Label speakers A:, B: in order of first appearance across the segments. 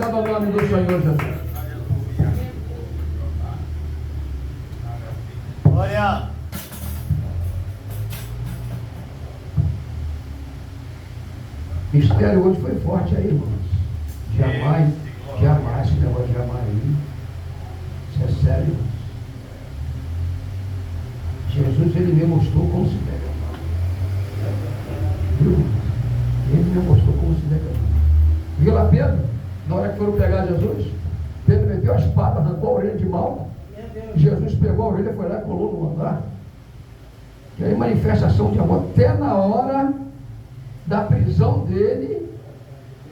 A: Glórias ao nome do Senhor Jesus.
B: Glória.
A: O mistério hoje foi forte aí, irmãos. Jamais esse negócio de Jamaí. Isso é sério, irmãos. Jesus, ele me mostrou como se deve amar. Viu? Ele me mostrou como se deve amar. Viu lá Pedro? Na hora que foram pegar Jesus, Pedro meteu a espada, arrancou a orelha de Malco. Jesus pegou a orelha, foi lá e colou no andar. E aí manifestação de amor. Até na hora da prisão dele,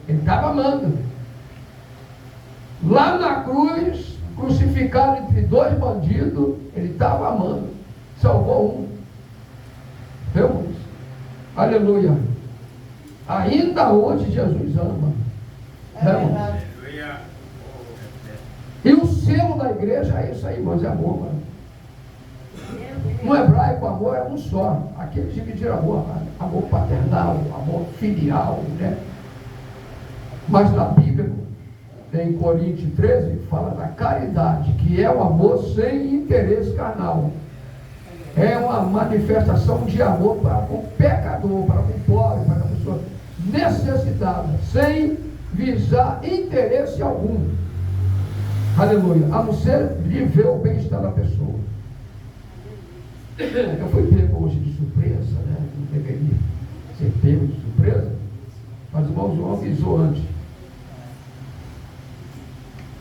A: ele estava amando. Lá na cruz, crucificado entre dois bandidos, ele estava amando. Salvou um. Vemos? Aleluia. Ainda hoje Jesus ama. Vemos? E o selo da igreja é isso aí, irmãos, é amor, mano. No hebraico, amor é um só. Aqui eles dividiram amor paternal, amor filial, né? Mas na Bíblia, em Coríntios 13, fala da caridade, que é o amor sem interesse carnal. É uma manifestação de amor para com o pecador, para com o pobre, para com a pessoa necessitada, sem visar interesse algum. Aleluia. A não ser viver o bem-estar da pessoa. Eu fui pego hoje de surpresa, né? Não deveria ser pego de surpresa, mas o irmão João avisou antes.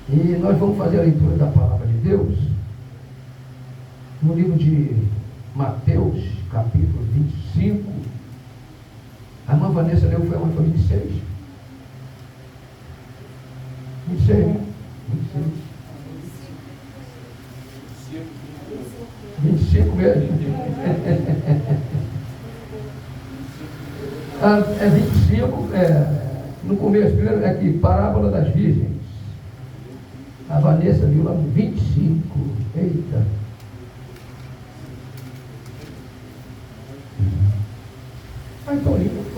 A: E nós vamos fazer a leitura da palavra de Deus no livro de Mateus, capítulo 25. A irmã Vanessa leu, foi 26. 26, né? 25 mesmo. É 25, no começo, primeiro é aqui, parábola das virgens. A Vanessa viu lá no 25. Eita. Mas estou lindo,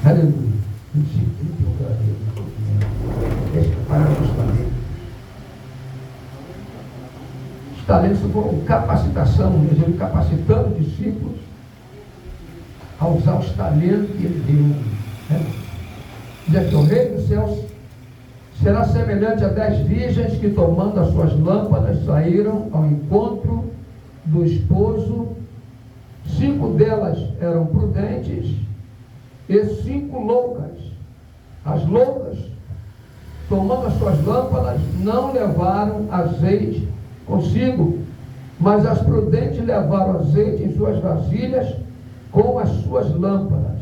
A: Aleluia. 25, 31, parábola dos talentos. Os talentos foram capacitação, Jesus capacitando discípulos a usar os talentos que ele deu. Diz aqui, o reino dos céus será semelhante a 10 virgens que, tomando as suas lâmpadas, saíram ao encontro do esposo. 5 delas eram prudentes e 5 loucas. As loucas, tomando as suas lâmpadas, não levaram azeite consigo, mas as prudentes levaram azeite em suas vasilhas com as suas lâmpadas.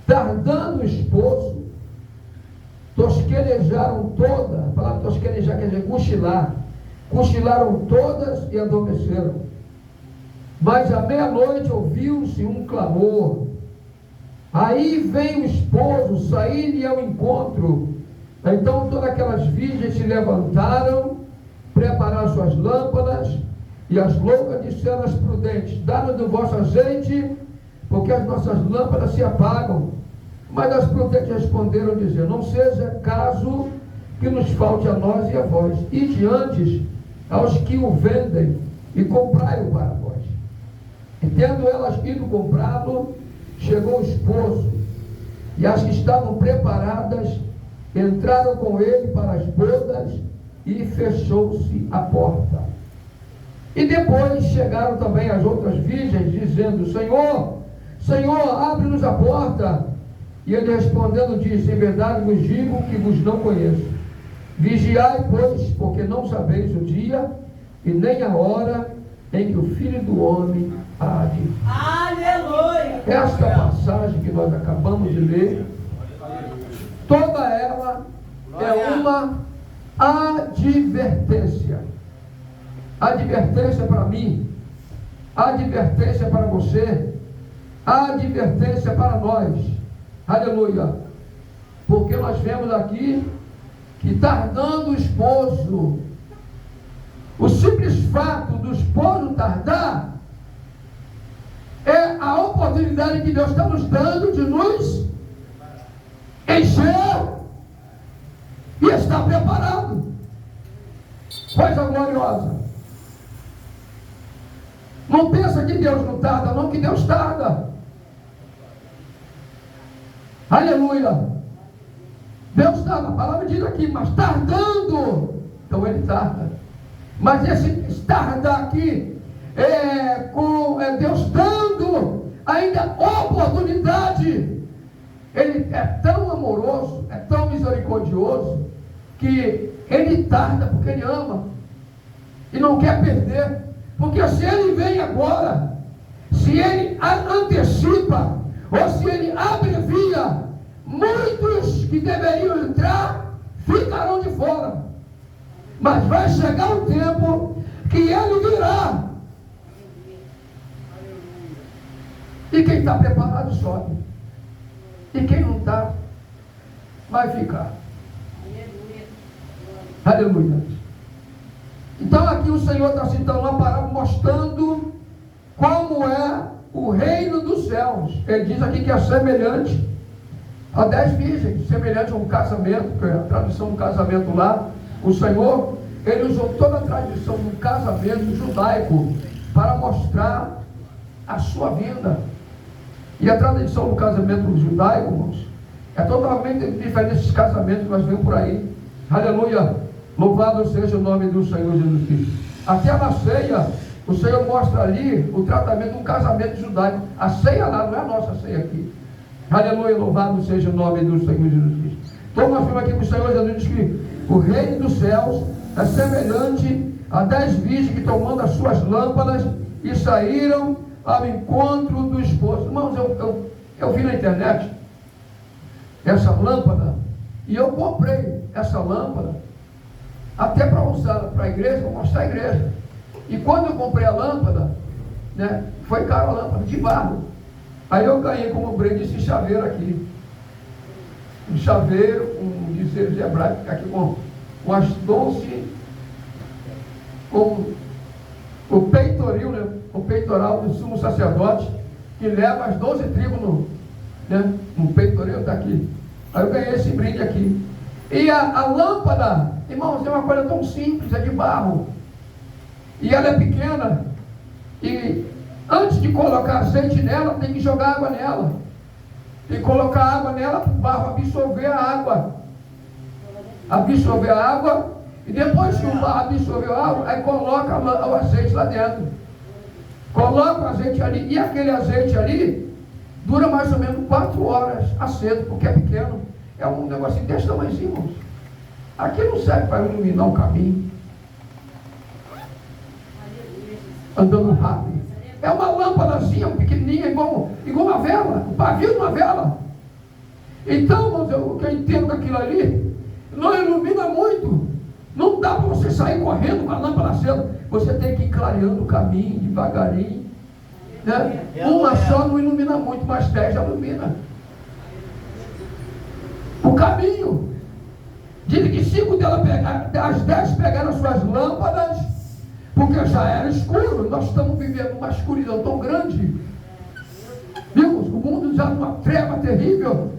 A: Tardando o esposo, tosquelejaram toda, a palavra tosquelejar quer dizer cochilar, cochilaram todas e adormeceram. Mas à meia-noite ouviu-se um clamor. Aí vem o esposo sair-lhe ao encontro. Então todas aquelas virgens se levantaram, prepararam suas lâmpadas, e as loucas disseram às prudentes: dá-nos do vosso azeite, porque as nossas lâmpadas se apagam. Mas as prudentes responderam, dizendo: não seja caso que nos falte a nós e a vós, e diante aos que o vendem, e comprai-o para vós. E tendo elas ido comprá-lo, chegou o esposo, e as que estavam preparadas entraram com ele para as bodas, e fechou-se a porta. E depois chegaram também as outras virgens, dizendo: Senhor, Senhor, abre-nos a porta. E ele respondendo disse: em verdade vos digo que vos não conheço. Vigiai, pois, porque não sabeis o dia e nem a hora em que o Filho do Homem há de vir.
C: Aleluia!
A: Esta passagem que nós acabamos de ler, toda ela é uma advertência. Advertência para mim, advertência para você, advertência para nós. Aleluia. Porque nós vemos aqui que tardando o esposo, o simples fato do esposo tardar é a oportunidade oportunidade que Deus está nos dando de nos encher e estar preparado. Coisa gloriosa. Não pensa que Deus não tarda, não, que Deus tarda. Aleluia. Deus tarda, a palavra diz aqui, mas tardando. Então ele tarda. Mas esse tardar aqui é Deus dando ainda oportunidade. Ele é tão amoroso, é tão misericordioso, que ele tarda porque ele ama e não quer perder. Porque se ele vem agora, se ele antecipa, ou se ele abrevia, muitos que deveriam entrar ficarão de fora. Mas vai chegar um tempo que ele virá. E quem está preparado sobe. E quem não está, vai ficar. Aleluia. Então aqui o Senhor está citando uma parábola mostrando como é o reino dos céus. Ele diz aqui que é semelhante a 10 virgens, semelhante a um casamento, que é a tradição do casamento lá. O Senhor, ele usou toda a tradição do casamento judaico para mostrar a sua vinda. E a tradição do casamento judaico, irmãos, é totalmente diferente desses casamentos que nós vemos por aí. Aleluia! Louvado seja o nome do Senhor Jesus Cristo. Até na ceia, o Senhor mostra ali o tratamento de um casamento judaico. A ceia lá não é a nossa ceia aqui. Aleluia! Louvado seja o nome do Senhor Jesus Cristo. Então nós vemos aqui que o Senhor Jesus diz que o reino dos céus é semelhante a 10 virgens que, tomando as suas lâmpadas, e saíram ao encontro do esposo. Irmãos, eu vi na internet essa lâmpada e eu comprei essa lâmpada até para usar para a igreja, para mostrar a igreja. E quando eu comprei a lâmpada, né, foi caro a lâmpada de barro. Aí eu ganhei como brinde esse chaveiro aqui. Um chaveiro, um dizer hebraico, aqui com as 12, com o peitoril, né, o peitoral do sumo sacerdote, que leva as 12 tribos no peitoril, está aqui. Aí eu ganhei esse brinde aqui. E a lâmpada, irmãos, é uma coisa tão simples, é de barro. E ela é pequena. E antes de colocar azeite nela, tem que jogar água nela. Tem que colocar água nela para o barro absorver a água. Absorver a água. E depois que o barro absorveu a água, aí coloca o azeite lá dentro. Coloca o azeite ali. E aquele azeite ali dura mais ou menos 4 horas aceso, porque é pequeno. É um negocinho desse tamanhozinho, irmãos. Aqui não serve para iluminar o caminho. Andando rápido. É uma lâmpadazinha, pequenininha, igual uma vela. O pavio de uma vela. Então, irmãos, o que eu entendo daquilo ali, não ilumina muito. Não dá para você sair correndo com a lâmpada acesa. Você tem que ir clareando o caminho, devagarinho. Né? Uma só não ilumina muito, mas 10 já ilumina o caminho. Diz que 5 delas as 10 pegaram as suas lâmpadas, porque já era escuro. Nós estamos vivendo uma escuridão tão grande. Vimos? O mundo já numa treva terrível.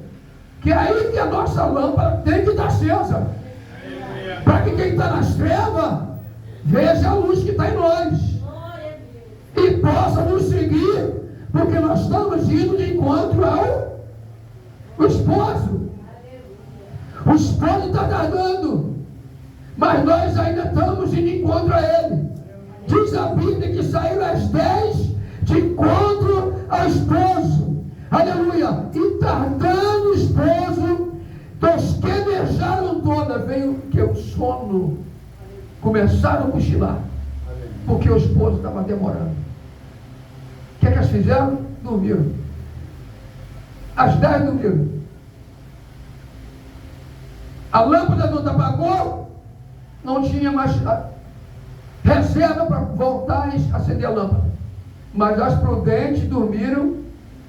A: Que aí que a nossa lâmpada tem que estar acesa. Para que quem está nas trevas veja a luz que está em nós. E possa nos seguir, porque nós estamos indo de encontro ao esposo. O esposo está tardando, mas nós ainda estamos indo de encontro a ele. Diz a Bíblia que saíram as 10 de encontro ao esposo. Aleluia! E tardando o esposo, tosquenejaram toda. Veio que o sono. Começaram a cochilar, porque o esposo estava demorando. O que é que elas fizeram? Dormiram. As 10 dormiram. A lâmpada não apagou, não tinha mais reserva para voltar a acender a lâmpada. Mas as prudentes dormiram,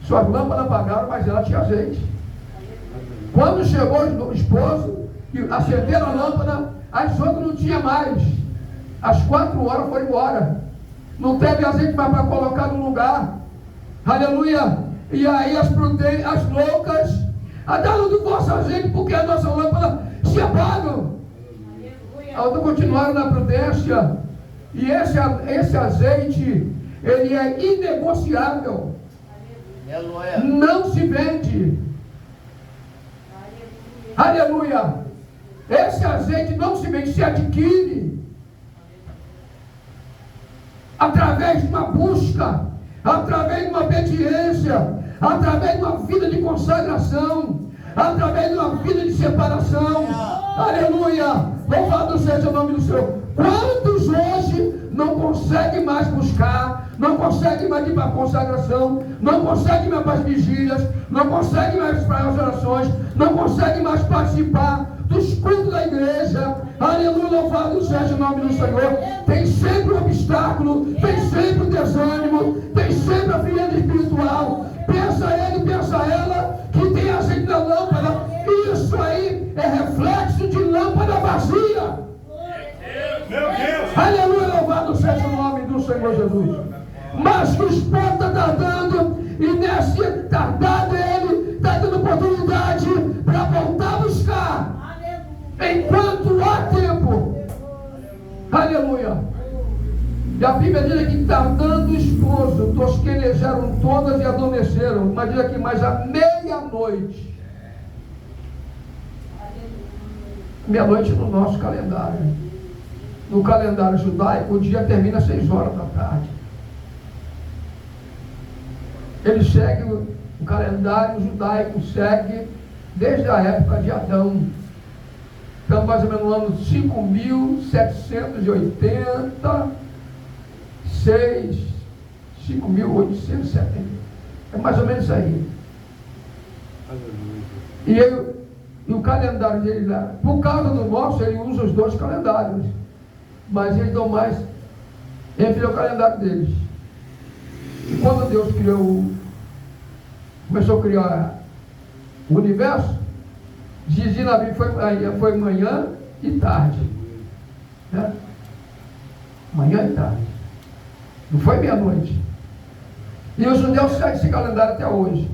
A: suas lâmpadas apagaram, mas ela tinha azeite. Quando chegou o esposo, e acenderam a lâmpada, as outras não tinha mais. Às 4 horas foram embora. Não teve azeite mais para colocar no lugar. Aleluia! E aí as loucas, dá-lhe do vosso azeite, porque a nossa lâmpada se apagam. Então continuaram na prudência. E esse azeite, ele é inegociável. Não se vende. Aleluia. Esse azeite não se vende, se adquire através de uma busca, através de uma obediência, através de uma vida de consagração, através de uma vida de separação. Aleluia. Louvado seja o nome do Senhor. Quantos hoje não conseguem mais buscar, não conseguem mais ir para a consagração, não conseguem mais para as vigílias, não conseguem mais para as orações, não conseguem mais participar dos cultos da igreja? Aleluia, louvado seja o nome do Senhor. Tem sempre um obstáculo, tem sempre um desânimo, tem sempre a frieza espiritual. Pensa ele, pensa ela, que tem azeite na lâmpada. Isso aí é reflexo de lâmpada vazia. Meu Deus! Aleluia, louvado seja o nome do Senhor Jesus. Mas que o esposo está tardando, e nesse tardado ele está dando oportunidade para voltar a buscar, enquanto há tempo. Aleluia. E a Bíblia diz aqui, tardando o esposo, tosquelejaram todas e adormeceram. Mas diz aqui, mas à meia-noite. Meia-noite no nosso calendário. No calendário judaico, o dia termina às 6 horas da tarde. Ele segue, o calendário judaico segue desde a época de Adão. Então, mais ou menos no ano 5.786, 5.870. É mais ou menos isso aí. E o calendário dele lá, por causa do nosso, ele usa os dois calendários. Mas eles dão mais entre o calendário deles. E quando Deus começou a criar o universo, dizia na Bíblia, foi manhã e tarde. Né? Manhã e tarde. Não foi meia-noite. E os judeus seguem esse calendário até hoje.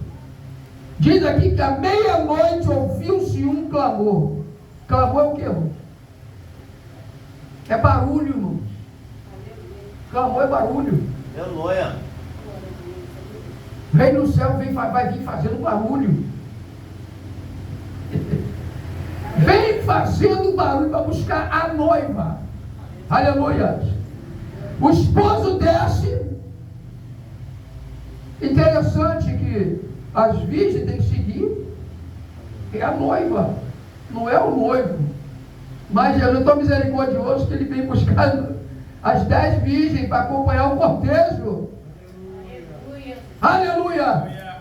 A: Diz aqui que à meia-noite ouviu-se um clamor. Clamor é o que, irmão? É barulho, irmão. Clamor é barulho.
B: Aleluia.
A: O rei do céu vai vir fazendo barulho. Vem fazendo barulho para buscar a noiva. Aleluia. O esposo desce. Interessante que as virgens têm que seguir. É a noiva, não é o noivo. Mas Jesus é tão misericordioso que ele vem buscar as 10 virgens para acompanhar o cortejo. Aleluia. Aleluia.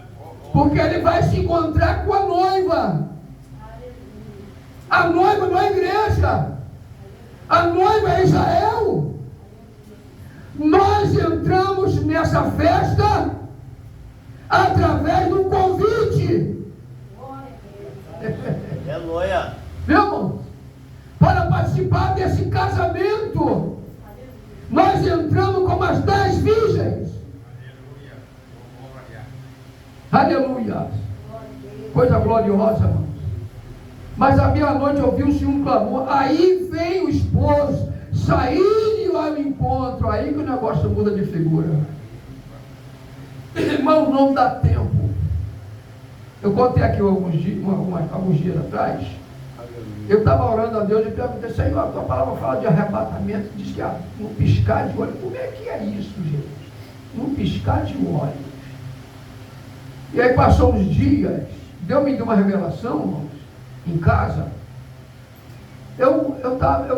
A: Porque ele vai se encontrar com a noiva. A noiva não é a igreja. A noiva é Israel. Nós entramos nessa festa através do convite.
B: Aleluia.
A: Meu irmão, para participar desse casamento, nós entramos como as 10 virgens. Aleluia. Coisa gloriosa, irmãos. Mas à meia-noite ouviu-se um clamor. Aí vem o esposo sair ao encontro. Aí que o negócio muda de figura. Irmão, não dá tempo. Eu contei aqui alguns dias atrás. Eu estava orando a Deus e perguntei, Senhor, a tua palavra fala de arrebatamento, diz que num piscar de olhos. Como é que é isso, Jesus? Num piscar de olhos. E aí passou uns dias, Deus me deu uma revelação, irmãos, em casa. Eu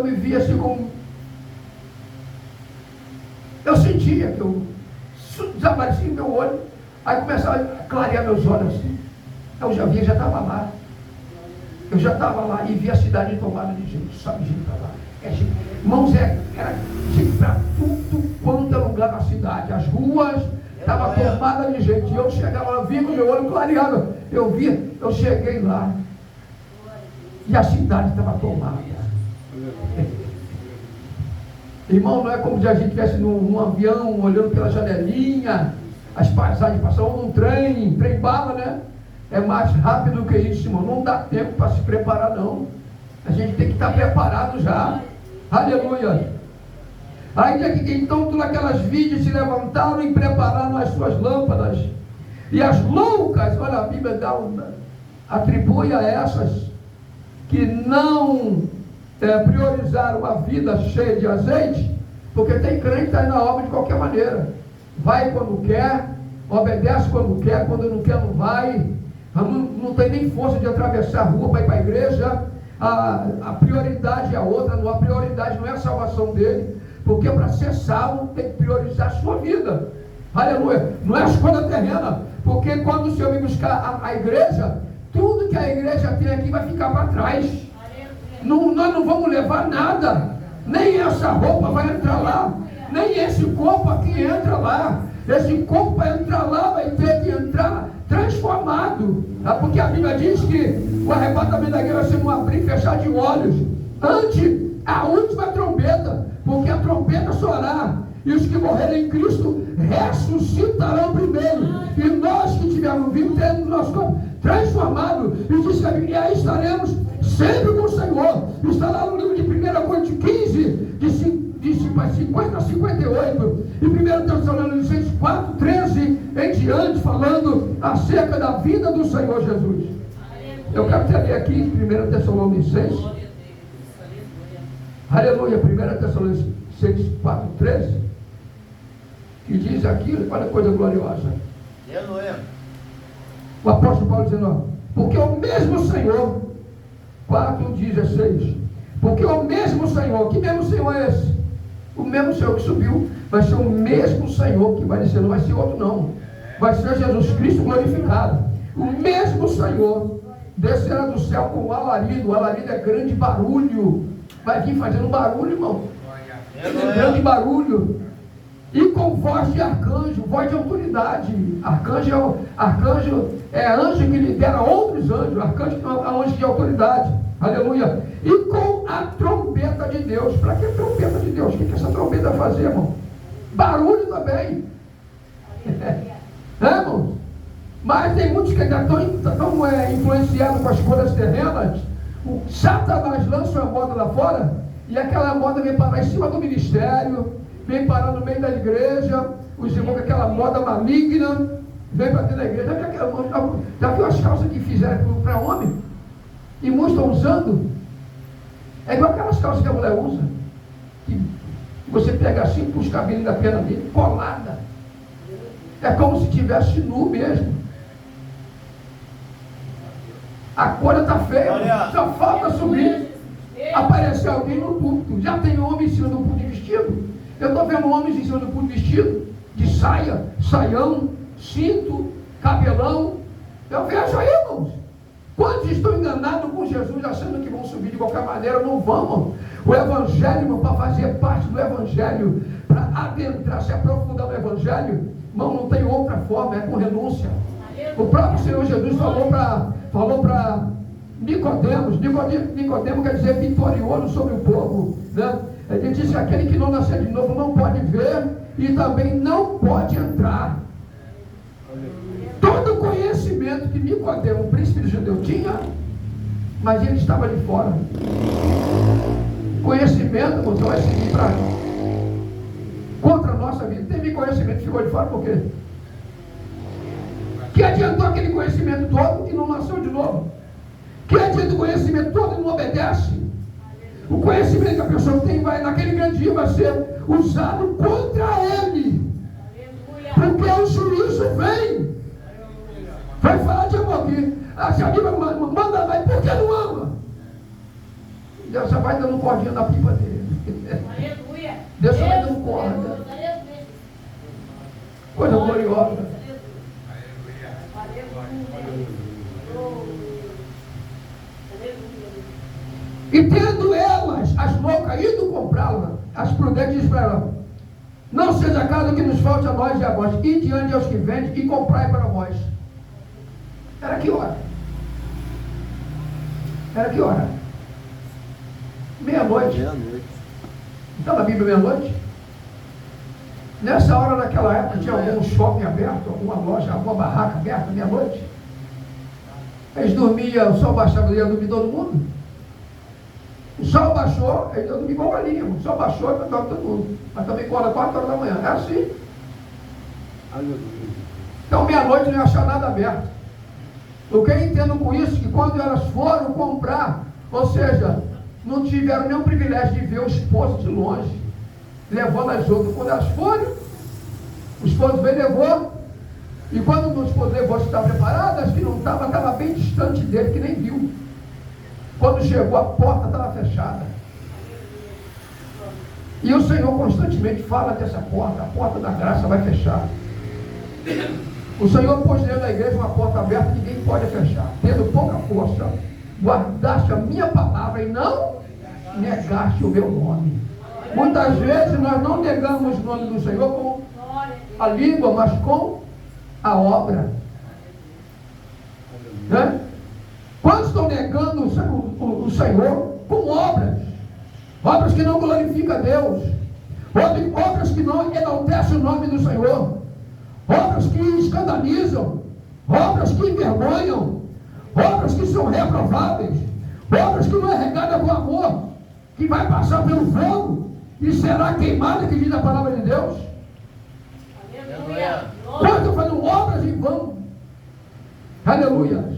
A: me via assim como... Eu sentia que eu desaparecia em meu olho, aí começava a clarear meus olhos assim. Eu já via, já estava lá. Eu já estava lá e vi a cidade tomada de gente, sabe, gente para lá. Irmãos, era gente para tudo quanto é lugar da cidade. As ruas estavam tomadas de gente. E eu chegava lá, via com o meu olho clareado. Eu via, eu cheguei lá. E a cidade estava tomada. Irmão, não é como se a gente estivesse num avião, olhando pela janelinha. as passagens, passam num trem bala, né? É mais rápido que isso, irmão. Não dá tempo para se preparar, não. A gente tem que estar preparado já. Aleluia. Aí então todas aquelas virgens se levantaram e prepararam as suas lâmpadas. E as loucas, olha, a Bíblia atribui a essas que não priorizaram a vida cheia de azeite, porque tem crente que está indo na obra de qualquer maneira. Vai quando quer, obedece quando quer, quando não quer não vai. Não tem nem força de atravessar a rua para ir para a igreja. A prioridade é outra, a prioridade não é a salvação dele, porque para ser salvo tem que priorizar a sua vida. Aleluia. Não é a escolha terrena, porque quando o Senhor vem buscar a igreja, tudo que a igreja tem aqui vai ficar para trás. Nós não vamos levar nada, nem essa roupa vai entrar lá, nem esse corpo aqui entra lá. Esse corpo para entrar lá vai ter que entrar transformado, porque a Bíblia diz que o arrebatamento da igreja vai ser um abrir e fechar de olhos ante a última trombeta, porque a trombeta soará e os que morrerem em Cristo ressuscitarão primeiro, e nós que tivermos vivo teremos nosso corpo transformado, e diz que a Bíblia, aí estaremos sempre com o Senhor. Está lá no livro de 1 Coríntios 15 de 50 a 58, e 1 Tessalonicenses 4, 13 em diante, falando acerca da vida do Senhor Jesus. Eu quero te ler aqui 1 Tessalonicenses, aleluia, 1 Tessalonicenses 4, 13, que diz aqui, olha a coisa gloriosa. Aleluia. O apóstolo Paulo dizendo, ó, porque o mesmo Senhor, 4,16, porque o mesmo Senhor, que mesmo Senhor é esse? O mesmo Senhor que subiu, vai ser o mesmo Senhor que vai descer, não vai ser outro não, vai ser Jesus Cristo glorificado. O mesmo Senhor descerá do céu com o alarido. O alarido é grande barulho, vai vir fazendo barulho, irmão, grande barulho, e com voz de arcanjo, voz de autoridade. Arcanjo é anjo que lidera outros anjos, arcanjo é anjo de autoridade, aleluia, e com a trombeta de Deus. Para que trombeta de Deus? O que essa trombeta vai fazer, irmão? Barulho também, irmão? Mas tem muitos que ainda estão influenciados com as coisas terrenas. O Satanás lança uma moda lá fora, e aquela moda vem parar em cima do ministério, vem parar no meio da igreja, os irmãos com aquela moda maligna, vem para dentro da igreja. Já viu as calças que fizeram para homem? E muitos estão usando? É igual aquelas calças que a mulher usa, que você pega assim, com os cabelos da perna dele, colada. É como se tivesse nu mesmo. A coisa está feia, só falta subir, aparecer alguém no púlpito. Já tem homem em cima do púlpito vestido. Eu estou vendo homens em cima do púlpito vestido, de saia, saião, cinto, cabelão. Eu vejo aí, irmãos. Quantos estão enganados com Jesus, achando que vão subir de qualquer maneira? Não vão. O Evangelho, irmão, para fazer parte do Evangelho, para adentrar, se aprofundar no Evangelho, irmão, não tem outra forma, é com renúncia. O próprio Senhor Jesus falou para Nicodemos. Nicodemos quer dizer vitorioso sobre o povo, né? Ele disse: aquele que não nascer de novo não pode ver e também não pode entrar. Todo o conhecimento que Nicodemo, o príncipe do judeu, tinha, mas ele estava de fora. Conhecimento, você vai seguir para contra a nossa vida. Teve conhecimento que ficou de fora por quê? Que adiantou aquele conhecimento todo e não nasceu de novo? Que adianta o conhecimento todo e não obedece? O conhecimento que a pessoa tem naquele grande dia vai ser usado contra ele, porque o juízo vem. Vai falar de amor aqui. Se a Bíblia manda, vai, por que não ama? Deus já vai dando cordinha na pipa dele. Deus já vai dando corda. Coisa gloriosa. E tendo elas, as loucas, ido comprá-la, as prudentes dizem para ela: não seja caso que nos falte a nós e a vós, e diante aos que vendem e comprai para vós. Era que hora? Era que hora? Meia-noite. Está na Bíblia meia-noite? Nessa hora, naquela época, tinha algum shopping aberto, alguma loja, alguma barraca aberta, meia-noite. Eles dormiam, o sol baixava, ia dormir todo mundo. O sol baixou, eles iam dormir igual galinha. O sol baixou e dorme todo mundo. Mas também acorda 4 horas da manhã. É assim. Então, meia-noite não ia achar nada aberto. O que eu entendo com isso, que quando elas foram comprar, ou seja, não tiveram nenhum privilégio de ver o esposo de longe, levando as outras. Quando elas foram, o esposo veio e levou. E quando o esposo levou, se estava preparado, acho que não estava bem distante dele, que nem viu. Quando chegou, a porta estava fechada. E o Senhor constantemente fala dessa porta, a porta da graça vai fechar. O Senhor pôs dentro da igreja uma porta aberta, ninguém pode fechar. Tendo pouca força, guardaste a minha palavra e não negaste o meu nome. Muitas vezes nós não negamos o nome do Senhor com a língua, mas com a obra. Né? Quantos estão negando o Senhor com obras? Obras que não glorificam a Deus. Obras que não enaltecem o nome do Senhor. Obras que escandalizam. Obras que envergonham. Obras que são reprováveis. Obras que não é regada com amor. Que vai passar pelo fogo e será queimada, que diz a palavra de Deus.
B: Aleluia.
A: Nós estamos fazendo obras em vão. Aleluia.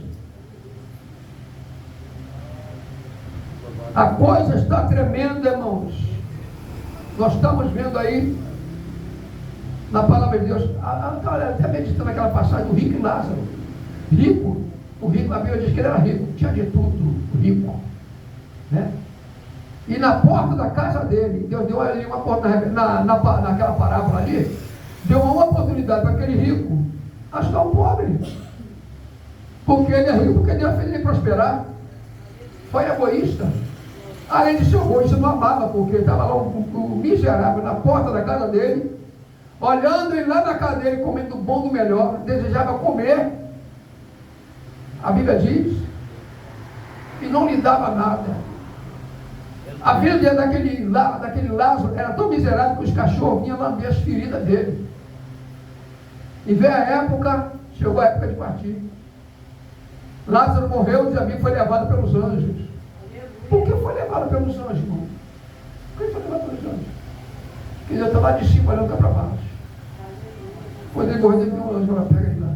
A: A coisa está tremenda, irmãos. Nós estamos vendo aí na palavra de Deus, até meditando naquela passagem do rico e Lázaro. Rico, o rico, a Bíblia diz que ele era rico, tinha de tudo, o rico, né? E na porta da casa dele, Deus deu ali uma porta, naquela parábola ali, deu uma oportunidade para aquele rico ajudar o pobre. Porque ele é rico, porque Deus fez ele prosperar. Foi egoísta. Além de ser egoísta, não amava, porque estava lá o miserável na porta da casa dele, olhando ele lá na casa dele, comendo do bom do melhor, desejava comer. A Bíblia diz, e não lhe dava nada. A vida daquele Lázaro era tão miserável que os cachorros vinham lamber as feridas dele. E veio a época, chegou a época de partir. Lázaro morreu, diz a Bíblia, foi levado pelos anjos. Por que foi levado pelos anjos, irmão? Por que foi levado pelos anjos? Porque ele está lá de cima, olhando cá para baixo. Quando ele morreu, ele viu um anjo lá, pega ele lá.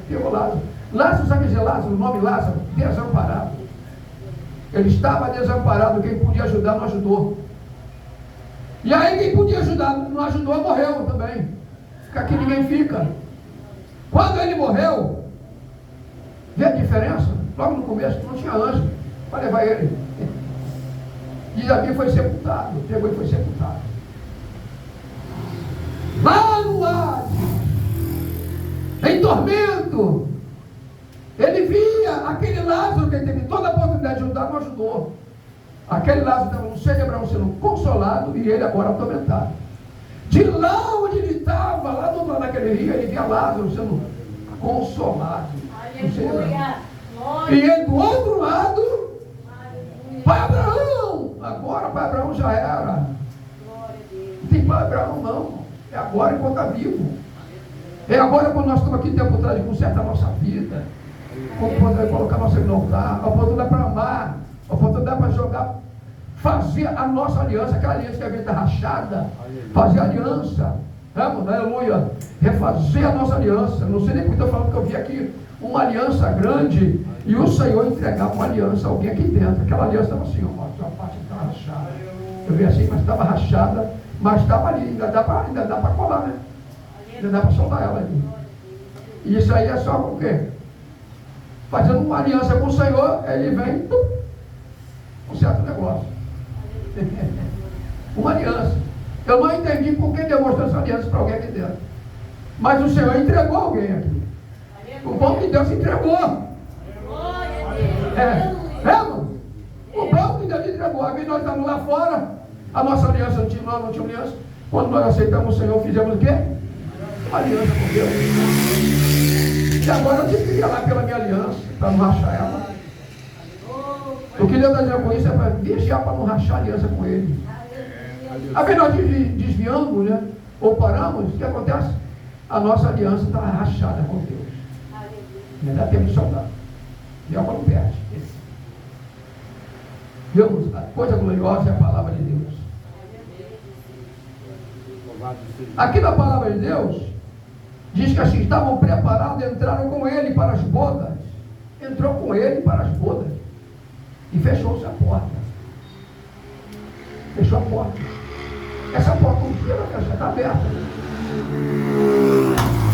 A: Pegou Lázaro. Lázaro, sabe dizer Lázaro? O nome Lázaro? Desamparado. Ele estava desamparado, quem podia ajudar não ajudou. E aí quem podia ajudar não ajudou, morreu também. Fica aqui, ninguém fica. Quando ele morreu, vê a diferença? Logo no começo não tinha anjo para levar ele. Diz a Bíblia, foi sepultado. Pegou e foi sepultado. Lá no Hades, em tormento, ele via aquele Lázaro que ele teve toda a oportunidade de ajudar, não ajudou. Aquele Lázaro estava no seio de Abraão sendo consolado e ele agora atormentado. De lá onde ele estava, lá do outro lado daquele rio, ele via Lázaro sendo consolado.
B: Aleluia.
A: E ele do outro lado, pai Abraão. Agora pai Abraão já era. Não tem pai Abraão não. É agora enquanto está vivo. É agora quando nós estamos aqui tempo atrás de consertar a nossa vida. Oportunidade de colocar nossa vida no altar. Oportunidade para amar. Oportunidade para jogar. Fazer a nossa aliança. Aquela aliança que a vida está rachada. Fazer aliança. Vamos, aleluia. Refazer a nossa aliança. Não sei nem porque estou falando, que eu vi aqui uma aliança grande e o Senhor entregava uma aliança a alguém aqui dentro. Aquela aliança estava assim, ó, a sua parte estava rachada. Eu vi assim, mas estava rachada, mas estava ali, ainda dá para colar, né? Ainda dá para soltar ela ali. E isso aí é só com o quê? Fazendo uma aliança com o Senhor, ele vem, um certo negócio. Uma aliança. Eu não entendi por que demonstrou essa aliança para alguém aqui dentro. Mas o Senhor entregou alguém aqui. O bom que Deus entregou. Mano? O bom que Deus entregou. A vida nós estamos lá fora. A nossa aliança não tinha aliança. Quando nós aceitamos o Senhor, fizemos o quê? Uma aliança com Deus. E agora eu tive que ir lá pela minha aliança, para não rachar ela. O que Deus está dizendo com isso é para vigiar para não rachar a aliança com Ele. Às vezes nós desviamos, né? Ou paramos, o que acontece? A nossa aliança está rachada com Deus. Ainda temos saudade. E é quando perde. Deus, a coisa gloriosa é a palavra de Deus. Aqui na palavra de Deus, diz que assim, estavam preparados, entraram com ele para as bodas. Entrou com ele para as bodas. E fechou-se a porta. Fechou a porta. Essa porta um dia está aberta.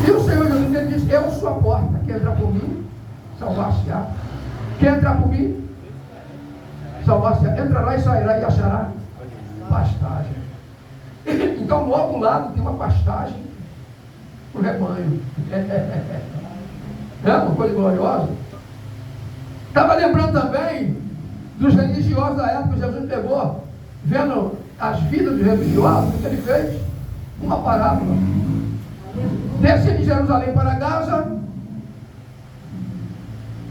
A: E o Senhor Jesus ele disse: eu sou a porta. Quem entrar por mim, salvar-se-á. Quem entrar por mim, salvar-se-á. Entrará e sairá e achará pastagem. Então, do outro lado tem uma pastagem para o rebanho. É uma coisa gloriosa. Estava lembrando também dos religiosos da época que Jesus pegou, vendo as vidas dos religiosos, o que ele fez? Uma parábola. Desce de Jerusalém para Gaza,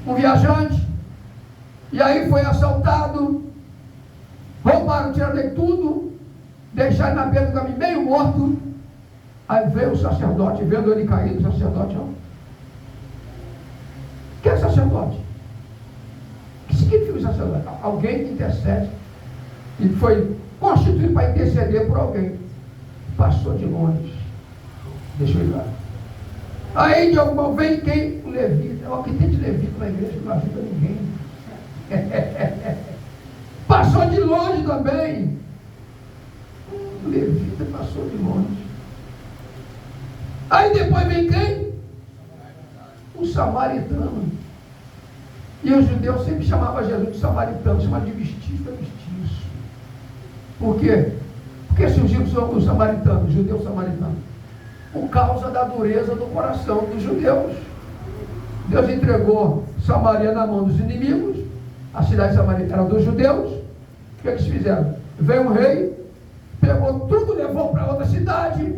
A: um viajante, e aí foi assaltado, roubaram, tiraram dele tudo, deixaram na beira do caminho meio morto. Aí veio o sacerdote, vendo ele caído, o sacerdote, ó. Quem é sacerdote? O que significa o sacerdote? Alguém que intercede. E foi constituído para interceder por alguém. Passou de longe. Deixa eu ir lá. Aí de alguma vem quem? O levita. O que tem de levita na igreja que não ajuda ninguém. Passou de longe também. O levita passou de longe. Aí depois vem quem? O samaritano. E os judeus sempre chamavam Jesus de samaritano, chamavam de mestiço. Por quê? Porque surgiu o samaritano, o judeu samaritano? Por causa da dureza do coração dos judeus. Deus entregou Samaria na mão dos inimigos, a cidade de Samaria era dos judeus. O que eles fizeram? Veio um rei, pegou tudo, levou para outra cidade,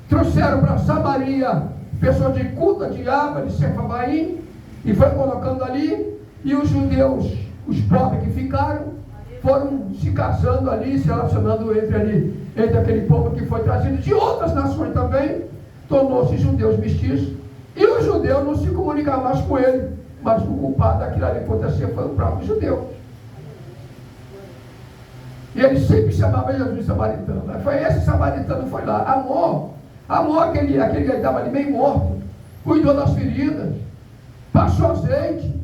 A: trouxeram para Samaria pessoas de Cuta, de Aba, de Sefabaim, e foi colocando ali, e os judeus, os pobres que ficaram, foram se casando ali, se relacionando entre aquele povo que foi trazido de outras nações também, tornou-se judeus mestiços, e os judeus não se comunicavam mais com ele, mas o culpado daquilo ali acontecer foi o próprio judeu. E ele sempre chamava Jesus de samaritano. Foi esse samaritano foi lá, amou aquele que estava ali meio morto, cuidou das feridas, passou azeite,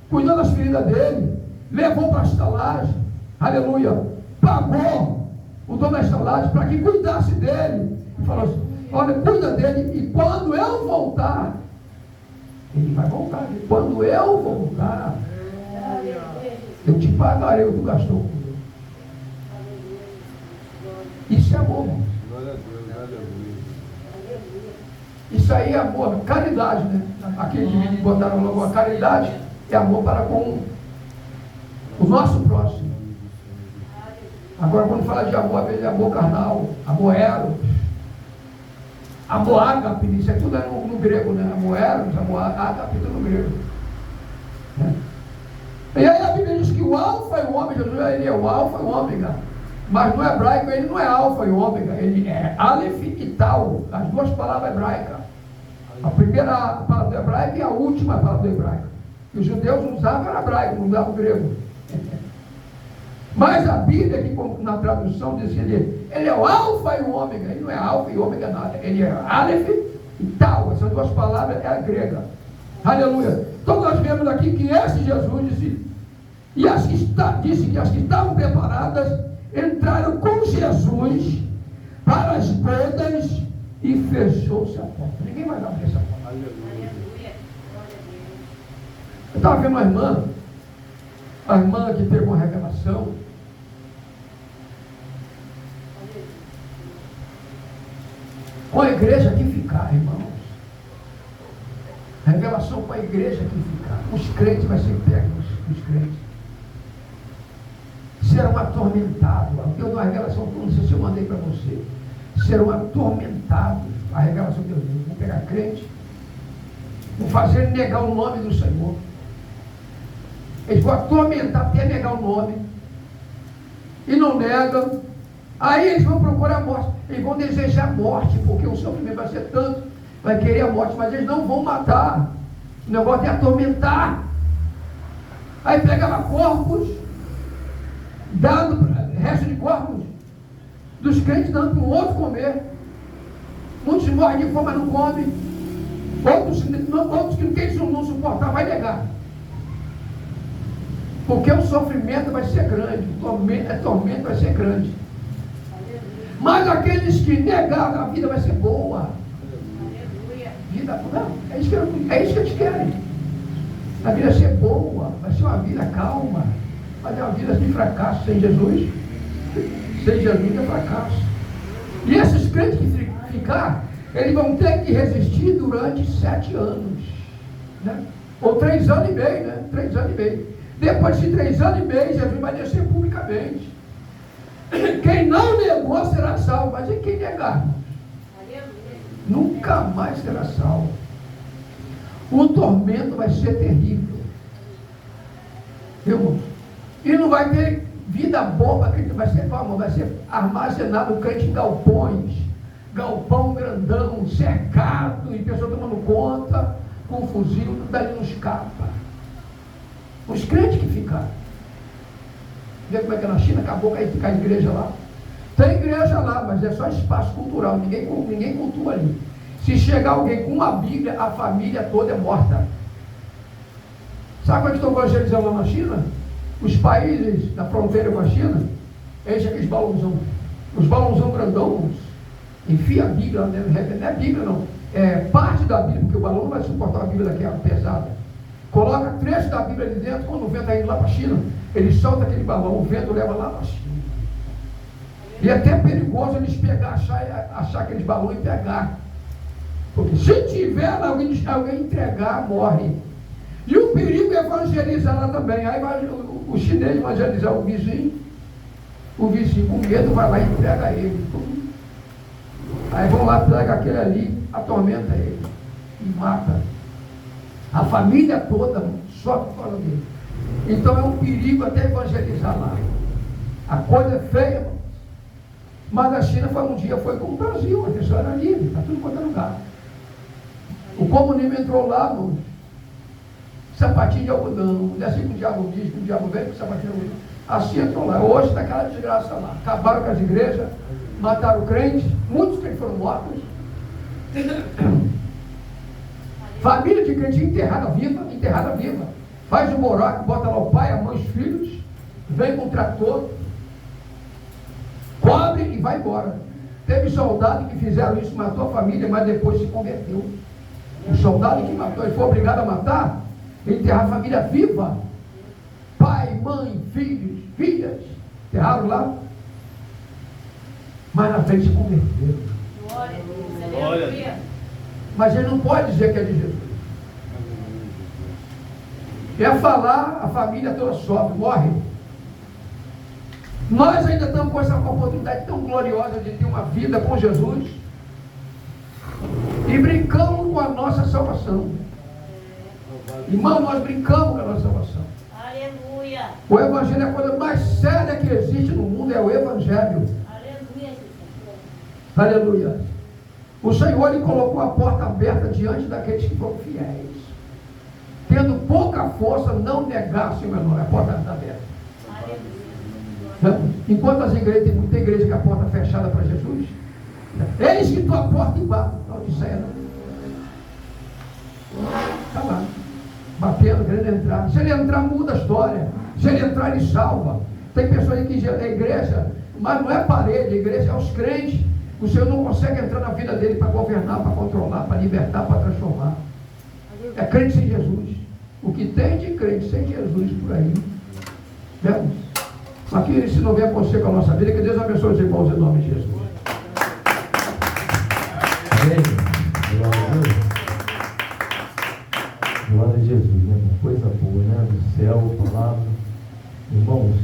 A: cuidou das feridas dele, levou para a estalagem, aleluia, pagou o dono da estalagem para que cuidasse dele, e falou assim: olha, cuida dele, e quando eu voltar, ele vai voltar, e quando eu voltar, eu te pagarei o que tu gastou comigo. Isso é amor, irmão. Isso aí é amor, caridade, né? Aqueles que botaram logo a caridade é amor para com o nosso próximo. Agora, quando fala de amor, às vezes é amor carnal, amor eros, amor ágape, isso é tudo no grego, né? Amor eros, amor ágape, tudo no grego. Né? E aí a Bíblia diz que o alfa e o ômega, Jesus, ele é o alfa e o ômega. Mas no hebraico ele não é alfa e ômega, ele é aleph e tal, as duas palavras hebraicas. A primeira palavra do hebraico e a última palavra do hebraico. E os judeus usavam hebraico, não usavam grego. Mas a Bíblia, aqui na tradução, diz que ele é o alfa e o ômega. Ele não é alfa e ômega nada, ele é aleph e tal. Essas duas palavras é a grega. Aleluia. Então nós vemos aqui que esse Jesus disse, disse que as que estavam preparadas entraram com Jesus para as bodas e fechou-se a porta. Ninguém vai abrir essa porta. Aleluia. Eu estava vendo a irmã que teve uma revelação. Com a igreja que ficar, irmãos. Revelação com a igreja que ficar. Os crentes vai ser pegos, os crentes. Serão atormentados. Eu dou a revelação, não sei se eu mandei para você. Serão atormentados. A revelação de Deus. Vão pegar crente, vão fazer ele negar o nome do Senhor. Eles vão atormentar até negar o nome. E não negam. Aí eles vão procurar a morte, eles vão desejar a morte, porque o sofrimento vai ser tanto, vai querer a morte, mas eles não vão matar. O negócio é atormentar. Aí pegava corpos, dando resto de corpos dos crentes, dando para o outro comer. Muitos morrem de fome, mas não comem. Outros que eles não suportar, vai negar. Porque o sofrimento vai ser grande, o tormento vai ser grande. Mas aqueles que negaram, a vida vai ser boa. Vida, não, é isso que eles querem. A vida vai ser boa, vai ser uma vida calma. Mas é uma vida de fracasso sem Jesus. Sem Jesus é fracasso. E esses crentes que ficar, eles vão ter que resistir durante 7 anos. Né? Ou 3 anos e meio, né? 3 anos e meio. Depois de 3 anos e meio, Jesus vai descer publicamente. Quem não negou será salvo, mas e quem negar? Nunca mais será salvo. O tormento vai ser terrível. Viu? E não vai ter vida boba, que vai ser armazenado o crente em galpões, galpão grandão, cercado, e pessoas tomando conta, com um fuzil, dali não escapa. Os crentes que ficaram. Vê como é que é na China, acabou com a igreja lá. Tem igreja lá, mas é só espaço cultural, ninguém cultua ali. Se chegar alguém com uma Bíblia, a família toda é morta. Sabe quando estão evangelizando lá na China? Os países da fronteira com a China, enchem aqueles balãozão. Os balãozão grandão, enfia a Bíblia, não é Bíblia não, é parte da Bíblia, porque o balão não vai suportar a Bíblia daquela pesada. Coloca trecho da Bíblia ali dentro, quando o vento está indo lá para a China, ele solta aquele balão, o vento leva lá para a China. E é até perigoso eles pegar, achar aqueles balões e pegar. Porque se tiver alguém entregar, morre. E o perigo é evangelizar lá também. Aí vai o chinês evangelizar o vizinho com medo vai lá e entrega ele. Aí vão lá, pega aquele ali, atormenta ele e mata. A família toda sofre por causa dele. Então é um perigo até evangelizar lá. A coisa é feia. Mas a China foi como o Brasil, a pessoa era livre, está tudo quanto é lugar. O comunismo entrou lá no sapatinho de algodão, não é assim que o diabo diz, que o diabo vem com sapatinho de algodão. Assim entrou lá. Hoje está aquela desgraça lá. Acabaram com as igrejas, mataram crentes, muitos crentes foram mortos. Família de crente enterrada viva. Faz um buraco, bota lá o pai, a mãe, os filhos, vem com o trator, cobre e vai embora. Teve soldado que fizeram isso, matou a família, mas depois se converteu. O soldado que matou, ele foi obrigado a matar, enterrar a família viva. Pai, mãe, filhos, filhas, enterraram lá, mas na frente se converteram. Glória a Deus. Mas ele não pode dizer que é de Jesus. É falar, a família toda sofre, morre. Nós ainda estamos com essa oportunidade tão gloriosa de ter uma vida com Jesus e brincamos com a nossa salvação. Irmão, nós brincamos com a nossa salvação.
B: Aleluia.
A: O Evangelho é a coisa mais séria que existe no mundo, é o Evangelho.
B: Aleluia.
A: Aleluia. O Senhor lhe colocou a porta aberta diante daqueles que foram fiéis. Tendo pouca força, não negar seu menor. A porta está aberta. Aleluia. Enquanto as igrejas, tem muita igreja com a porta fechada para Jesus. Eis que tua porta e bate. Não disseram. Está lá. Batendo, querendo entrar. Se ele entrar, muda a história. Se ele entrar, ele salva. Tem pessoas aí que é igreja, mas não é parede, a igreja é os crentes. O Senhor não consegue entrar na vida dele para governar, para controlar, para libertar, para transformar. É crente sem Jesus. O que tem de crente sem Jesus por aí. Vemos? Aqui, se não vier você com a nossa vida, que Deus abençoe os irmãos em nome de Jesus.
C: Glória a Jesus, né? Uma coisa boa, né? Do céu, palavra. Irmãos,